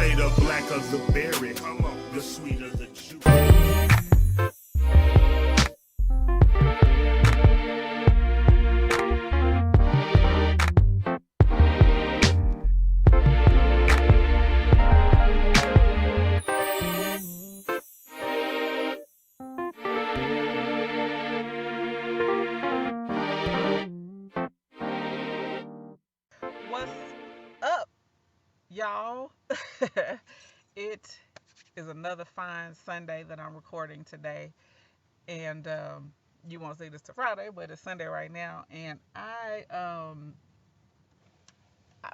say the blacker the berry, the sweeter the juice. What's up, y'all? It is another fine Sunday that I'm recording today, and you won't see this till Friday, but it's Sunday right now. And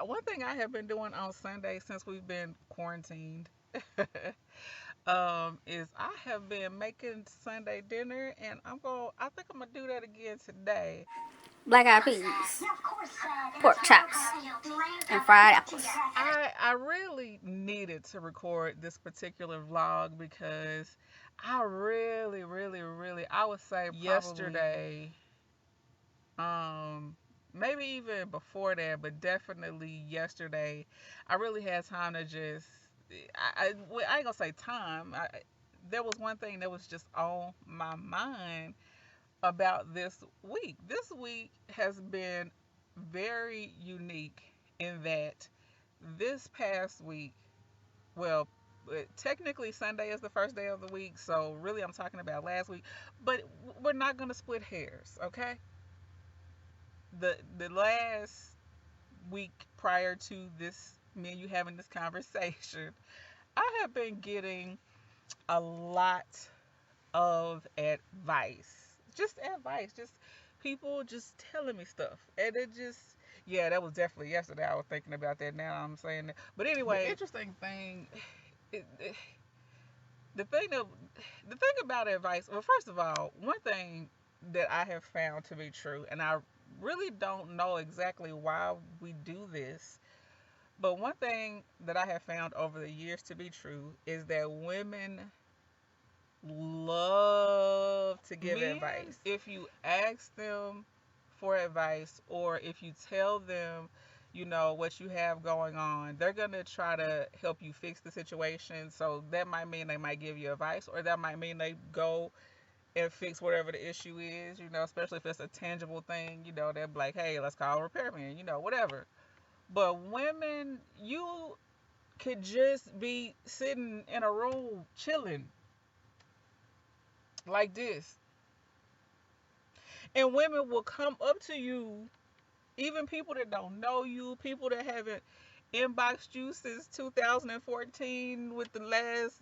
one thing I have been doing on Sunday since we've been quarantined, is I have been making Sunday dinner, and I think I'm gonna do that again today. Black eyed peas, pork chops, and fried apples. I really needed to record this particular vlog because I really I would say probably yesterday, maybe even before that, but definitely yesterday, I really had time to just I ain't gonna say time. There was one thing that was just on my mind about this week. This week has been very unique in that this past week, well, technically Sunday is the first day of the week, so really I'm talking about last week, but we're not going to split hairs, okay? The last week prior to this, me and you having this conversation, I have been getting a lot of advice. Just advice, just people just telling me stuff. And it just, yeah, that was definitely yesterday. I was thinking about that. Now I'm saying that. But anyway, the interesting thing, it, it, the thing that, the thing about advice, well, first of all, one thing that I have found to be true, and I really don't know exactly why we do this, but one thing that I have found over the years to be true is that women love to give advice. If you ask them for advice, or if you tell them, what you have going on, they're going to try to help you fix the situation. So that might mean they might give you advice, or that might mean they go and fix whatever the issue is, especially if it's a tangible thing, they're like, hey, let's call a repairman, whatever. But women, you could just be sitting in a room chilling like this, and women will come up to you, even people that don't know you, people that haven't inboxed you since 2014 with the last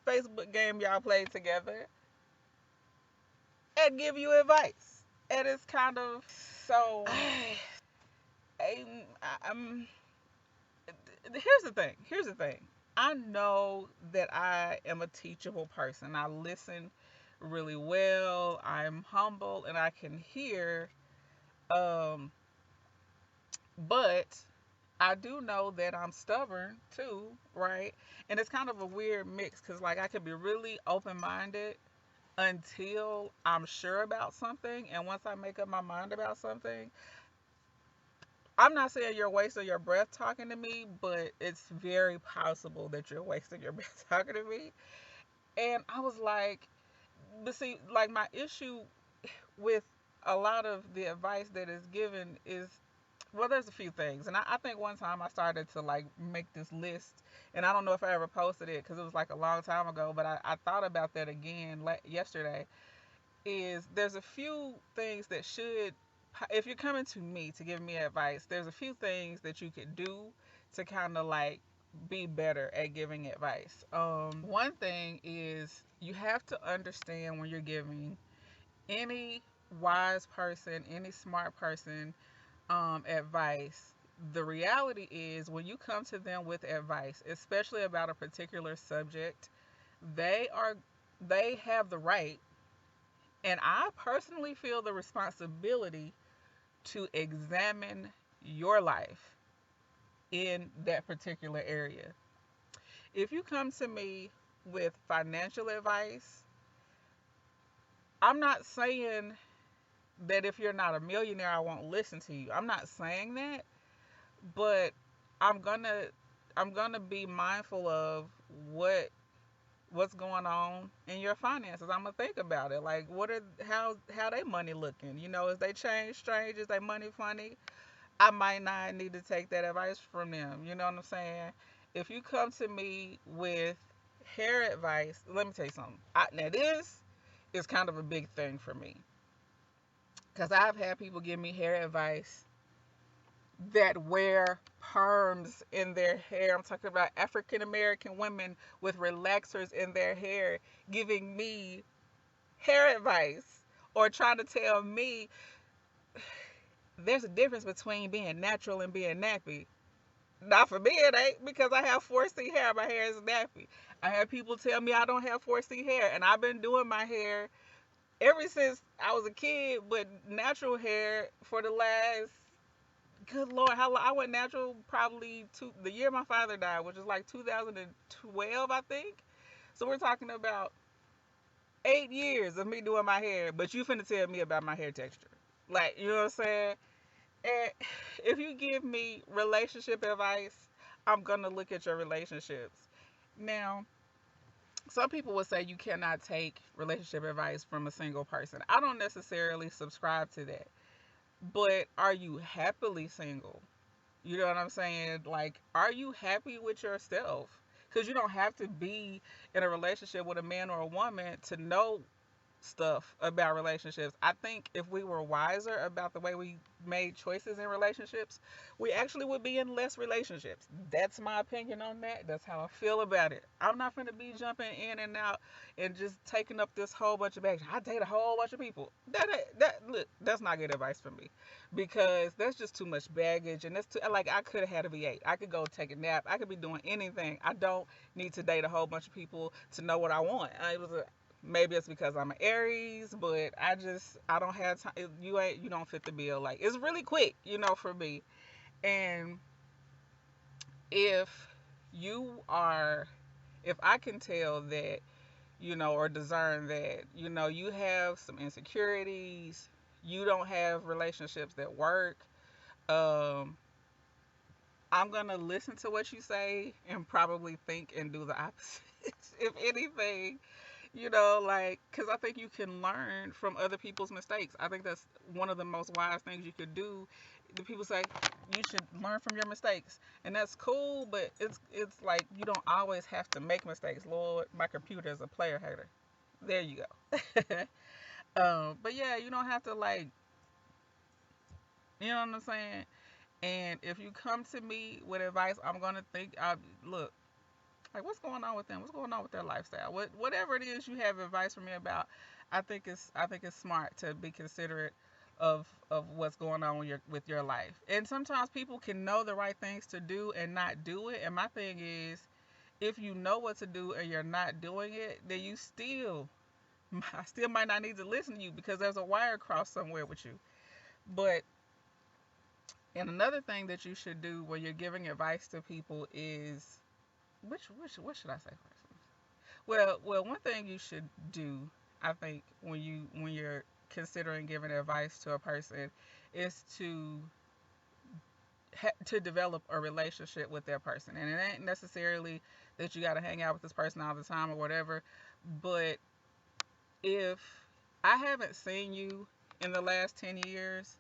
Facebook game y'all played together, and give you advice. And it's kind of so. I'm, here's the thing. Here's the thing. I know that I am a teachable person. I listen really well. I'm humble, and I can hear. Um, but I do know that I'm stubborn too, right? And it's kind of a weird mix because, like, I could be really open minded until I'm sure about something. And once I make up my mind about something, I'm not saying you're wasting your breath talking to me, but it's very possible that you're wasting your breath talking to me. And I was like, but see, like, my issue with a lot of the advice that is given is, well, there's a few things. And I think one time I started to, like, make this list, and I don't know if I ever posted it because it was like a long time ago, but I thought about that again yesterday. Is there's a few things that should, if you're coming to me to give me advice, there's a few things that you could do to kind of like be better at giving advice. One thing is you have to understand when you're giving any wise person, any smart person, advice. The reality is when you come to them with advice, especially about a particular subject, they are they have the right, and I personally feel the responsibility to examine your life in that particular area. If you come to me with financial advice, I'm not saying that if you're not a millionaire, I won't listen to you. I'm not saying that, but I'm gonna I'm gonna be mindful of what's going on in your finances. I'm gonna think about it. Like, what are how they money looking? You know, as they change strange, is they money funny? I might not need to take that advice from them. You know what I'm saying? If you come to me with hair advice, let me tell you something. Now this is kind of a big thing for me because I've had people give me hair advice that wear perms in their hair. I'm talking about African American women with relaxers in their hair giving me hair advice or trying to tell me there's a difference between being natural and being nappy. Not for me, it ain't, because I have 4C hair. My hair is nappy. I have people tell me I don't have 4C hair, and I've been doing my hair ever since I was a kid, but natural hair for the last, good Lord, how long? I went natural probably the year my father died, which is like 2012, I think. So we're talking about 8 years of me doing my hair, but you finna tell me about my hair texture. Like, you know what I'm saying? And if you give me relationship advice, I'm gonna look at your relationships. Now, some people would say you cannot take relationship advice from a single person. I don't necessarily subscribe to that. But are you happily single? You know what I'm saying? Like, are you happy with yourself? Because you don't have to be in a relationship with a man or a woman to know stuff about relationships. I think if we were wiser about the way we made choices in relationships, we actually would be in less relationships. That's my opinion on that. That's how I feel about it. I'm not going to be jumping in and out and just taking up this whole bunch of baggage. I date a whole bunch of people. Look, that's not good advice for me, because that's just too much baggage, and that's too, like, I could have had a V8. I could go take a nap. I could be doing anything. I don't need to date a whole bunch of people to know what I want. It was a Maybe it's because I'm an Aries, but I don't have time. You don't fit the bill. Like, it's really quick, for me. And if you are, if I can tell that, or discern that, you have some insecurities, you don't have relationships that work, um, I'm gonna listen to what you say and probably think and do the opposite, if anything. Like, because I think you can learn from other people's mistakes. I think that's one of the most wise things you could do. The people say you should learn from your mistakes, and that's cool, but it's like you don't always have to make mistakes. Lord, my computer is a player hater. There you go. But yeah, you don't have to, like, you know what I'm saying? And if you come to me with advice, I'm gonna look, like, what's going on with them? What's going on with their lifestyle? Whatever it is you have advice for me about, I think it's smart to be considerate of what's going on with your life. And sometimes people can know the right things to do and not do it. And my thing is, if you know what to do and you're not doing it, then I still might not need to listen to you, because there's a wire crossed somewhere with you. But and another thing that you should do when you're giving advice to people is, which what should I say first? Well, one thing you should do, I think, when you're considering giving advice to a person, is to develop a relationship with that person. And it ain't necessarily that you got to hang out with this person all the time or whatever. But if I haven't seen you in the last 10 years,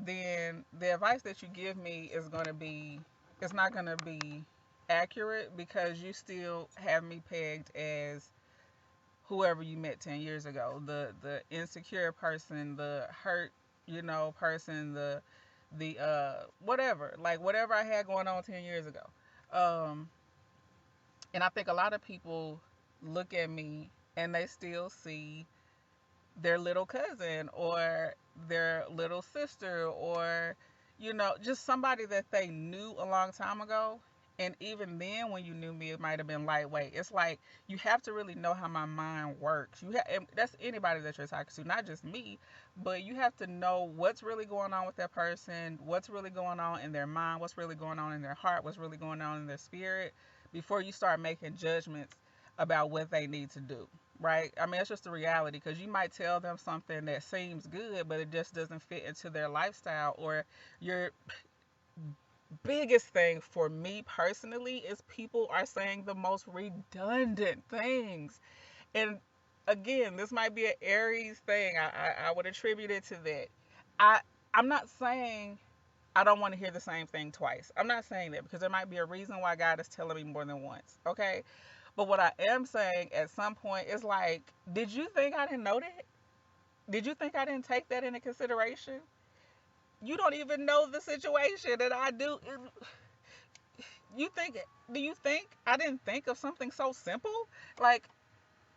then the advice that you give me it's not going to be accurate, because you still have me pegged as whoever you met 10 years ago, the insecure person, the hurt, person, the whatever, like, whatever I had going on 10 years ago. um and I think a lot of people look at me and they still see their little cousin or their little sister, or just somebody that they knew a long time ago. And even then, when you knew me, it might have been lightweight. It's like, you have to really know how my mind works. And that's anybody that you're talking to, not just me. But you have to know what's really going on with that person, what's really going on in their mind, what's really going on in their heart, what's really going on in their spirit, before you start making judgments about what they need to do. Right? I mean, it's just the reality, because you might tell them something that seems good, but it just doesn't fit into their lifestyle, or you're biggest thing for me personally is people are saying the most redundant things. And again, this might be an Aries thing. I would attribute it to that. I I'm not saying I don't want to hear the same thing twice. I'm not saying that because there might be a reason why God is telling me more than once. Okay. But what I am saying at some point is like, did you think I didn't know that? Did you think I didn't take that into consideration? You don't even know the situation that I do. You think, do you think I didn't think of something so simple? Like,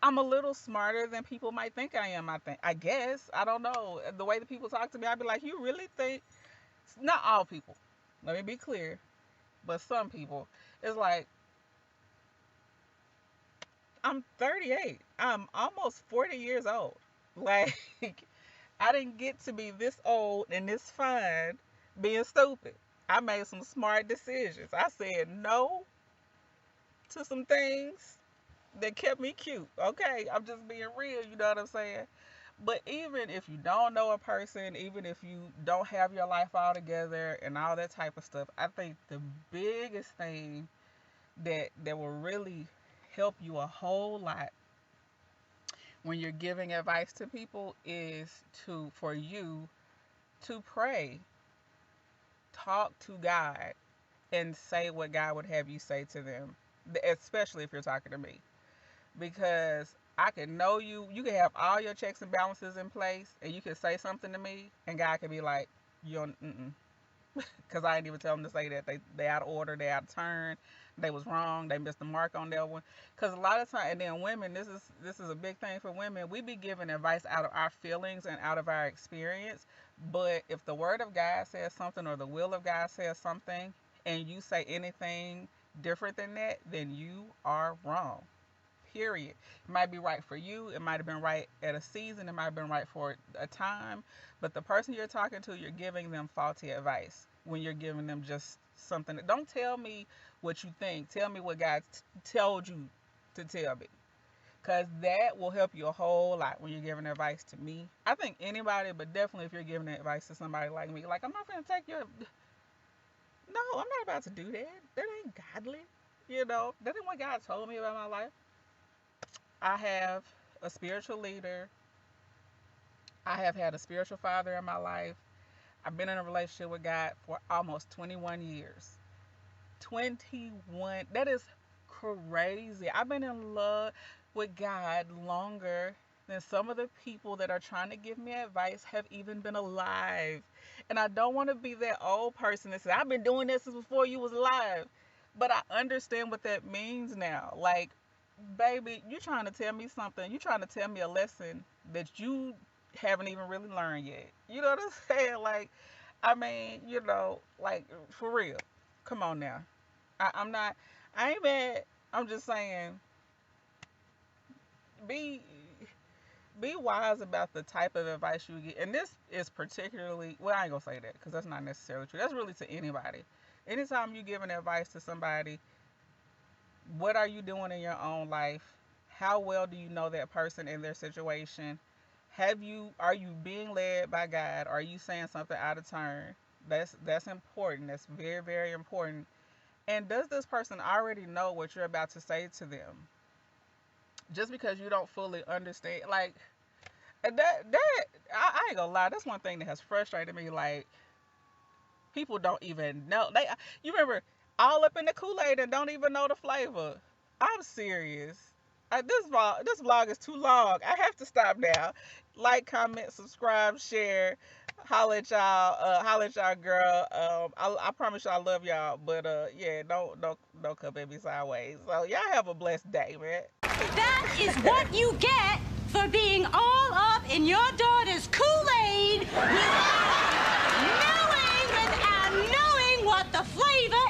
I'm a little smarter than people might think I am. I guess. I don't know. The way that people talk to me, I'd be like, you really think? Not all people. Let me be clear. But some people. It's like, I'm 38. I'm almost 40 years old. Like, I didn't get to be this old and this fine being stupid. I made some smart decisions. I said no to some things that kept me cute. Okay, I'm just being real, you know what I'm saying? But even if you don't know a person, even if you don't have your life all together and all that type of stuff, I think the biggest thing that will really help you a whole lot when you're giving advice to people is for you to pray, talk to God, and say what God would have you say to them, especially if you're talking to me. Because I can know you, you can have all your checks and balances in place, and you can say something to me, and God can be like, you don't, because I didn't even tell them to say that. They out of order, they out of turn, they was wrong, they missed the mark on that one. Because a lot of time, and then women, this is a big thing for women. We be giving advice out of our feelings and out of our experience. But if the word of God says something or the will of God says something, and you say anything different than that, then you are wrong. Period. It might be right for you. It might have been right at a season. It might have been right for a time. But the person you're talking to, you're giving them faulty advice when you're giving them just something. Don't tell me what you think. Tell me what God told you to tell me. Because that will help you a whole lot when you're giving advice to me. I think anybody, but definitely if you're giving advice to somebody like me. Like, I'm not going to take your... No, I'm not about to do that. That ain't godly. You know, that ain't what God told me about my life. I have a spiritual leader. I have had a spiritual father in my life. I've been in a relationship with God for almost 21 years. 21. That is crazy. I've been in love with God longer than some of the people that are trying to give me advice have even been alive. And I don't want to be that old person that says, I've been doing this since before you was alive. But I understand what that means now. Like, baby, you trying to tell me something. You trying to tell me a lesson that you haven't even really learned yet. You know what I'm saying? Like, I mean, like, for real. Come on now. I'm not, I ain't mad. I'm just saying, be be wise about the type of advice you get. And this is particularly, well, I ain't gonna say that because that's not necessarily true. That's really to anybody. Anytime you giving advice to somebody, what are you doing in your own life? How well do you know that person and their situation? Are you being led by God? Are you saying something out of turn? That's important. That's very, very important. And does this person already know what you're about to say to them? Just because you don't fully understand, like I ain't gonna lie, that's one thing that has frustrated me. Like, people don't even know. You remember all up in the Kool-Aid and don't even know the flavor. I'm serious. This vlog is too long. I have to stop now. Like, comment, subscribe, share. Holla at y'all, girl. I promise y'all I love y'all, but yeah, don't come at me sideways. So y'all have a blessed day, man. That is what you get for being all up in your daughter's Kool-Aid without knowing what the flavor